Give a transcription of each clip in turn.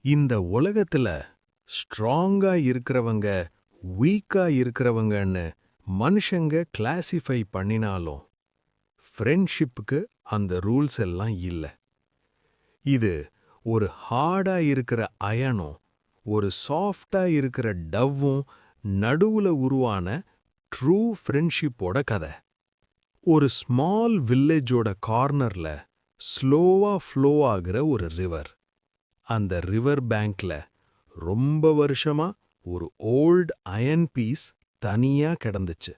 இந்த உலகத்துல ஸ்ட்ராங்கா இருக்கிறவங்க, வீக்கா இருக்கிறவங்கன்னு மனுஷங்க கிளாசிஃபை பண்ணினாலும், ஃப்ரெண்ட்ஷிப்புக்கு அந்த ரூல்ஸ் எல்லாம் இல்ல. இது ஒரு ஹார்டா இருக்கிற அயனும், ஒரு சாஃப்டா இருக்கிற டவ்வும் நடுவுல உருவான ட்ரூ ஃப்ரெண்ட்ஷிப்போட கதை. ஒரு ஸ்மால் வில்லேஜோட கார்னர்ல ஸ்லோவா ஃப்ளோ ஆகிற ஒரு ரிவர். அந்த ரிவர் பேங்க்ல ரொம்ப வருஷமா ஒரு ஓல்ட் அயன் பீஸ் தனியா கிடந்துச்சு.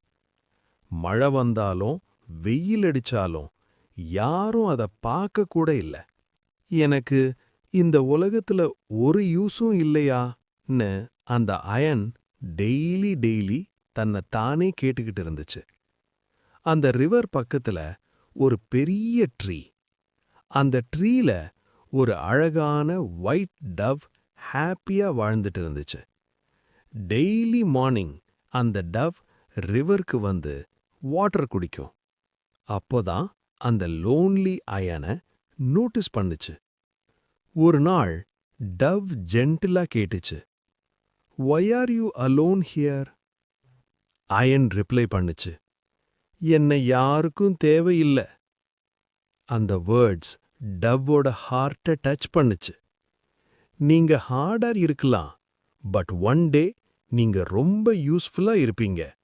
மழை வந்தாலும் வெயில் அடிச்சாலும் யாரும் அத பார்க்க கூட இல்ல. எனக்கு இந்த உலகத்துல ஒரு யூஸும் இல்லையான்னு அந்த அயன் டெய்லி தன்னை தானே கேட்டுக்கிட்டு இருந்துச்சு. அந்த ரிவர் பக்கத்துல ஒரு பெரிய ட்ரீ. அந்த ட்ரீல ஒரு அழகான ஒயிட் டவ் ஹாப்பியா வாழ்ந்துட்டு இருந்துச்சு. டெய்லி மார்னிங் அந்த டவ் ரிவருக்கு வந்து வாட்டர் குடிக்கும். அப்போதான் அந்த லோன்லி அயனை நோட்டீஸ் பண்ணுச்சு. ஒரு நாள் டவ் ஜென்டிலா கேட்டுச்சு, "Why are you alone here?" Ayan reply பண்ணுச்சு, "என்னை யாருக்கும் தேவையில்ல." அந்த வேர்ட்ஸ் டவ்வோட ஹார்ட்டை டச் பண்ணுச்சு. நீங்க ஹார்டா இருக்கலாம், பட் ஒன் டே நீங்க ரொம்ப யூஸ்ஃபுல்லா இருப்பீங்க.